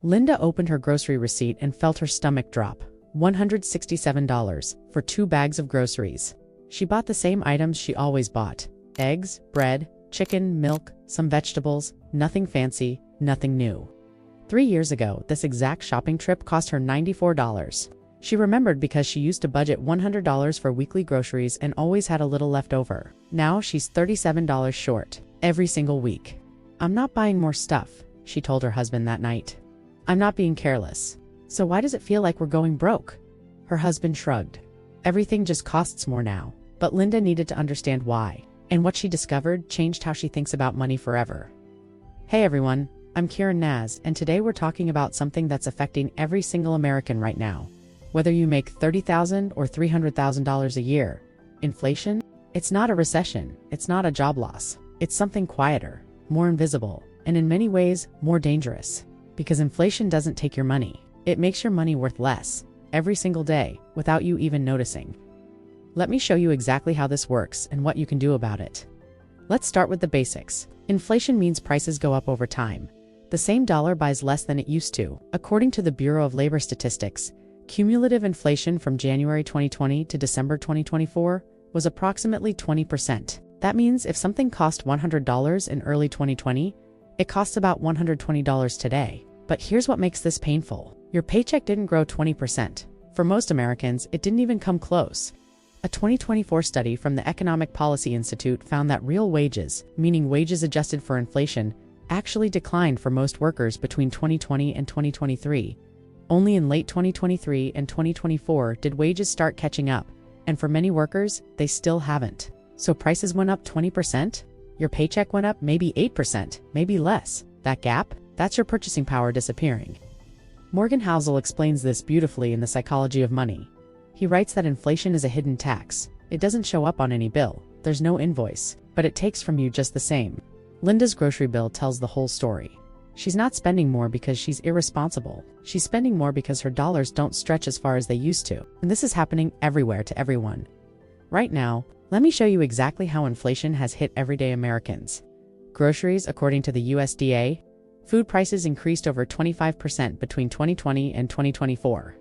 Linda opened her grocery receipt and felt her stomach drop. $167 for 2 bags of groceries. She bought the same items she always bought: eggs, bread, chicken, milk, some vegetables, nothing fancy, nothing new. 3 years ago, this exact shopping trip cost her $94. She remembered because she used to budget $100 for weekly groceries and always had a little left over. Now she's $37 short every single week. "I'm not buying more stuff," she told her husband that night. "I'm not being careless. So why does it feel like we're going broke?" Her husband shrugged. Everything just costs more now. But Linda needed to understand why, and what she discovered changed how she thinks about money forever. Hey everyone, I'm Kieran Naz, and today we're talking about something that's affecting every single American right now. Whether you make $30,000 or $300,000 a year, inflation? It's not a recession, it's not a job loss. It's something quieter, more invisible, and in many ways, more dangerous. Because inflation doesn't take your money. It makes your money worth less, every single day, without you even noticing. Let me show you exactly how this works and what you can do about it. Let's start with the basics. Inflation means prices go up over time. The same dollar buys less than it used to. According to the Bureau of Labor Statistics, cumulative inflation from January 2020 to December 2024 was approximately 20%. That means if something cost $100 in early 2020, it costs about $120 today. But here's what makes this painful. Your paycheck didn't grow 20%. For most Americans, it didn't even come close. A 2024 study from the Economic Policy Institute found that real wages, meaning wages adjusted for inflation, actually declined for most workers between 2020 and 2023. Only in late 2023 and 2024 did wages start catching up, and for many workers, they still haven't. So prices went up 20%? Your paycheck went up maybe 8%, maybe less. That gap? That's your purchasing power disappearing. Morgan Housel explains this beautifully in The Psychology of Money. He writes that inflation is a hidden tax. It doesn't show up on any bill. There's no invoice, but it takes from you just the same. Linda's grocery bill tells the whole story. She's not spending more because she's irresponsible. She's spending more because her dollars don't stretch as far as they used to. And this is happening everywhere to everyone. Right now, let me show you exactly how inflation has hit everyday Americans. Groceries, according to the USDA, food prices increased over 25% between 2020 and 2024.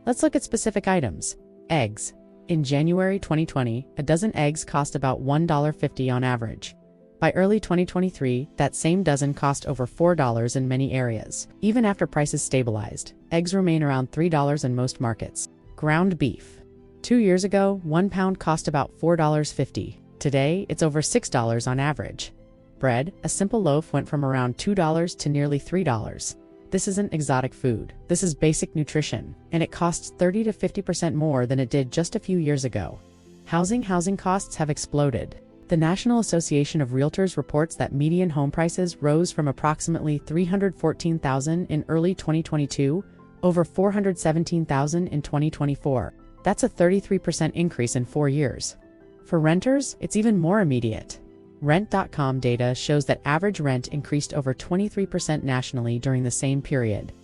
Let's look at specific items. Eggs. In January 2020, a dozen eggs cost about $1.50 on average. By early 2023, that same dozen cost over $4 in many areas. Even after prices stabilized, eggs remain around $3 in most markets. Ground beef. 2 years ago, 1 pound cost about $4.50. Today, it's over $6 on average. Bread, a simple loaf went from around $2 to nearly $3. This isn't exotic food. This is basic nutrition, and it costs 30 to 50% more than it did just a few years ago. Housing costs have exploded. The National Association of Realtors reports that median home prices rose from approximately $314,000 in early 2022 over $417,000 in 2024. That's a 33% increase in 4 years. For renters, it's even more immediate. Rent.com data shows that average rent increased over 23% nationally during the same period.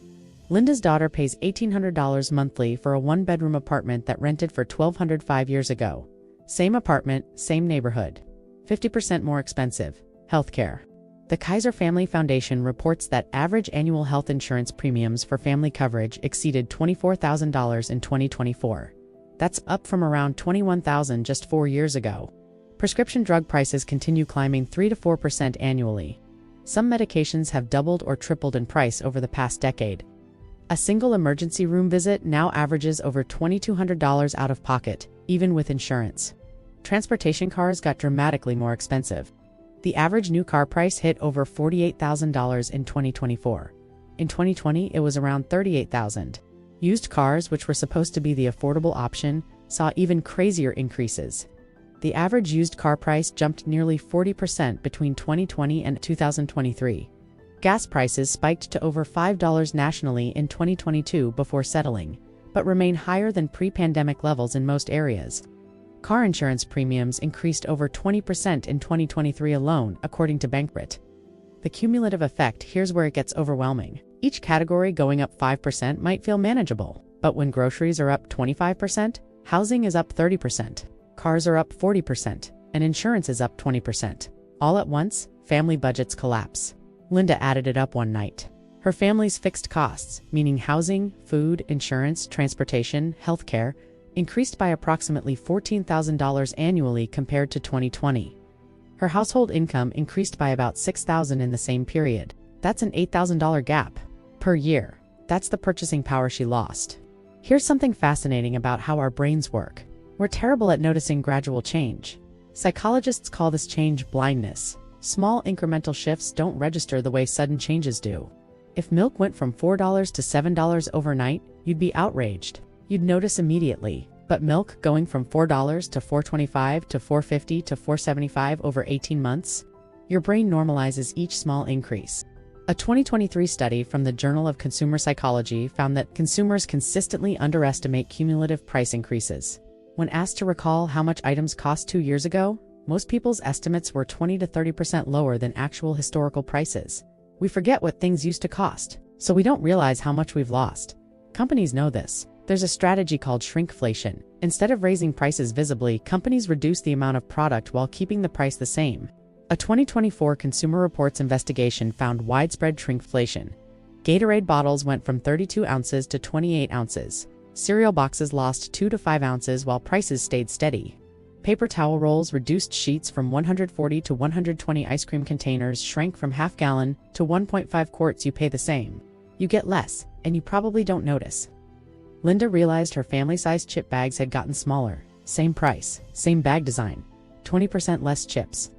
Linda's daughter pays $1,800 monthly for a 1-bedroom apartment that rented for $1,200 5 years ago. Same apartment, same neighborhood. 50% more expensive. Healthcare. The Kaiser Family Foundation reports that average annual health insurance premiums for family coverage exceeded $24,000 in 2024. That's up from around $21,000 just 4 years ago. Prescription drug prices continue climbing 3 to 4% annually. Some medications have doubled or tripled in price over the past decade. A single emergency room visit now averages over $2,200 out of pocket, even with insurance. Transportation cars got dramatically more expensive. The average new car price hit over $48,000 in 2024. In 2020, it was around $38,000. Used cars, which were supposed to be the affordable option, saw even crazier increases. The average used car price jumped nearly 40% between 2020 and 2023. Gas prices spiked to over $5 nationally in 2022 before settling, but remain higher than pre-pandemic levels in most areas. Car insurance premiums increased over 20% in 2023 alone, according to Bankrate. The cumulative effect, here's where it gets overwhelming. Each category going up 5% might feel manageable, but when groceries are up 25%, housing is up 30%. Cars are up 40%, and insurance is up 20%. All at once, family budgets collapse. Linda added it up one night. Her family's fixed costs, meaning housing, food, insurance, transportation, healthcare, increased by approximately $14,000 annually compared to 2020. Her household income increased by about $6,000 in the same period. That's an $8,000 gap per year. That's the purchasing power she lost. Here's something fascinating about how our brains work. We're terrible at noticing gradual change. Psychologists call this change blindness. Small incremental shifts don't register the way sudden changes do. If milk went from $4 to $7 overnight, you'd be outraged. You'd notice immediately. But milk going from $4 to $4.25 to $4.50 to $4.75 over 18 months? Your brain normalizes each small increase. A 2023 study from the Journal of Consumer Psychology found that consumers consistently underestimate cumulative price increases. When asked to recall how much items cost 2 years ago, most people's estimates were 20 to 30% lower than actual historical prices. We forget what things used to cost, so we don't realize how much we've lost. Companies know this. There's a strategy called shrinkflation. Instead of raising prices visibly, companies reduce the amount of product while keeping the price the same. A 2024 Consumer Reports investigation found widespread shrinkflation. Gatorade bottles went from 32 ounces to 28 ounces. Cereal boxes lost 2 to 5 ounces while prices stayed steady. Paper towel rolls reduced, sheets from 140 to 120, ice cream containers shrank from half gallon to 1.5 quarts. You pay the same. You get less, and you probably don't notice. Linda realized her family-sized chip bags had gotten smaller. Same price, same bag design, 20% less chips.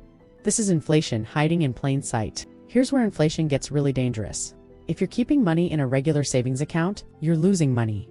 This is inflation hiding in plain sight. Here's where inflation gets really dangerous. If you're keeping money in a regular savings account, you're losing money.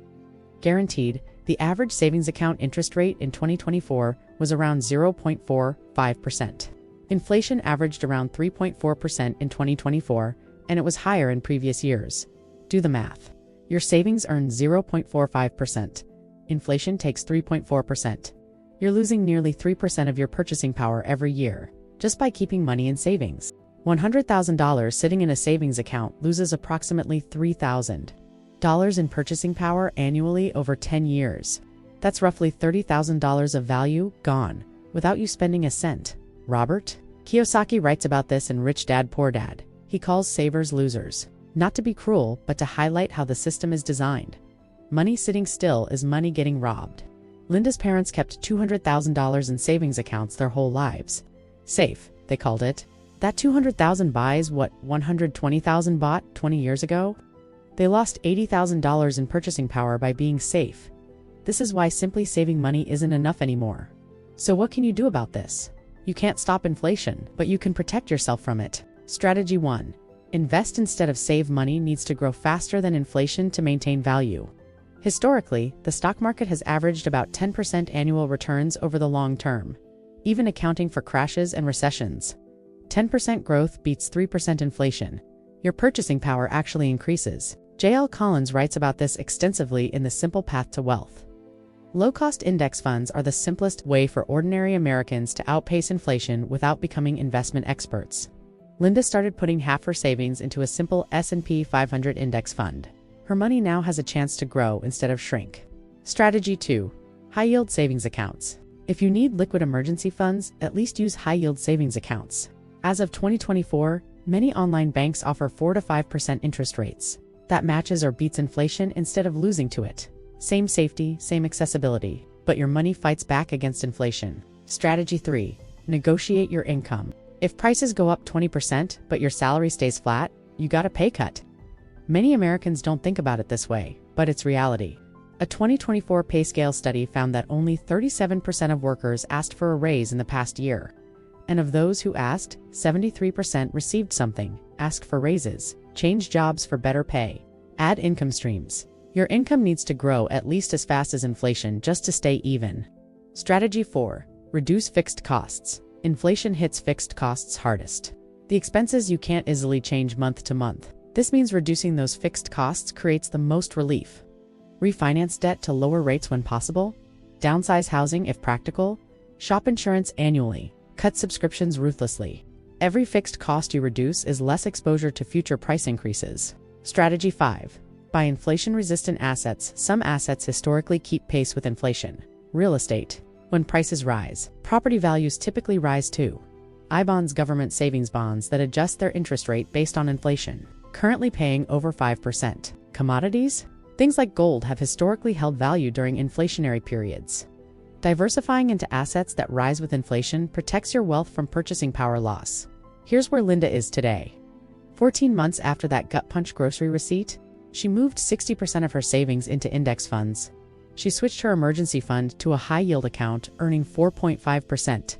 Guaranteed, the average savings account interest rate in 2024 was around 0.45%. Inflation averaged around 3.4% in 2024, and it was higher in previous years. Do the math. Your savings earn 0.45%. Inflation takes 3.4%. You're losing nearly 3% of your purchasing power every year, just by keeping money in savings. $100,000 sitting in a savings account loses approximately $3,000 in purchasing power annually over 10 years. That's roughly $30,000 of value gone, without you spending a cent. Robert Kiyosaki writes about this in Rich Dad Poor Dad. He calls savers losers. Not to be cruel, but to highlight how the system is designed. Money sitting still is money getting robbed. Linda's parents kept $200,000 in savings accounts their whole lives. Safe, they called it. That $200,000 buys what $120,000 bought 20 years ago? They lost $80,000 in purchasing power by being safe. This is why simply saving money isn't enough anymore. So what can you do about this? You can't stop inflation, but you can protect yourself from it. Strategy 1. Invest instead of save. Money needs to grow faster than inflation to maintain value. Historically, the stock market has averaged about 10% annual returns over the long term, even accounting for crashes and recessions. 10% growth beats 3% inflation. Your purchasing power actually increases. J.L. Collins writes about this extensively in The Simple Path to Wealth. Low-cost index funds are the simplest way for ordinary Americans to outpace inflation without becoming investment experts. Linda started putting half her savings into a simple S&P 500 index fund. Her money now has a chance to grow instead of shrink. Strategy 2. High-yield savings accounts. If you need liquid emergency funds, at least use high-yield savings accounts. As of 2024, many online banks offer 4 to 5% interest rates. That matches or beats inflation instead of losing to it. Same safety, same accessibility, but your money fights back against inflation. Strategy 3. Negotiate your income. If prices go up 20%, but your salary stays flat, you got a pay cut. Many Americans don't think about it this way, but it's reality. A 2024 pay scale study found that only 37% of workers asked for a raise in the past year. And of those who asked, 73% received something. Ask for raises, change jobs for better pay, add income streams. Your income needs to grow at least as fast as inflation just to stay even. Strategy 4. Reduce fixed costs. Inflation hits fixed costs hardest. The expenses you can't easily change month to month. This means reducing those fixed costs creates the most relief. Refinance debt to lower rates when possible. Downsize housing if practical. Shop insurance annually. Cut subscriptions ruthlessly. Every fixed cost you reduce is less exposure to future price increases. Strategy 5. Buy inflation-resistant assets. Some assets historically keep pace with inflation. Real estate. When prices rise, property values typically rise too. I-bonds, government savings bonds that adjust their interest rate based on inflation. currently paying over 5%. Commodities? Things like gold have historically held value during inflationary periods. Diversifying into assets that rise with inflation protects your wealth from purchasing power loss. Here's where Linda is today. 14 months after that gut punch grocery receipt, she moved 60% of her savings into index funds. She switched her emergency fund to a high-yield account, earning 4.5%.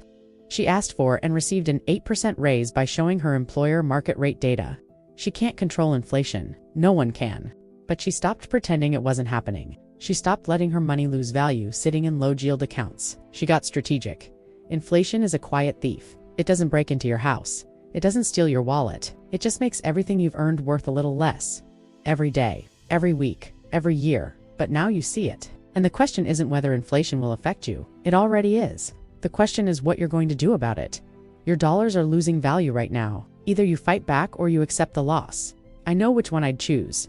She asked for and received an 8% raise by showing her employer market rate data. She can't control inflation. No one can. But she stopped pretending it wasn't happening. She stopped letting her money lose value sitting in low-yield accounts. She got strategic. Inflation is a quiet thief. It doesn't break into your house. It doesn't steal your wallet. It just makes everything you've earned worth a little less. Every day, every week, every year. But now you see it. And the question isn't whether inflation will affect you. It already is. The question is what you're going to do about it. Your dollars are losing value right now. Either you fight back or you accept the loss. I know which one I'd choose.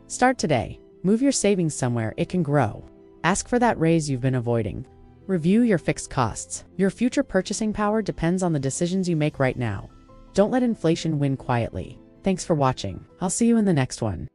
Start today. Move your savings somewhere it can grow. Ask for that raise you've been avoiding. Review your fixed costs. Your future purchasing power depends on the decisions you make right now. Don't let inflation win quietly. Thanks for watching. I'll see you in the next one.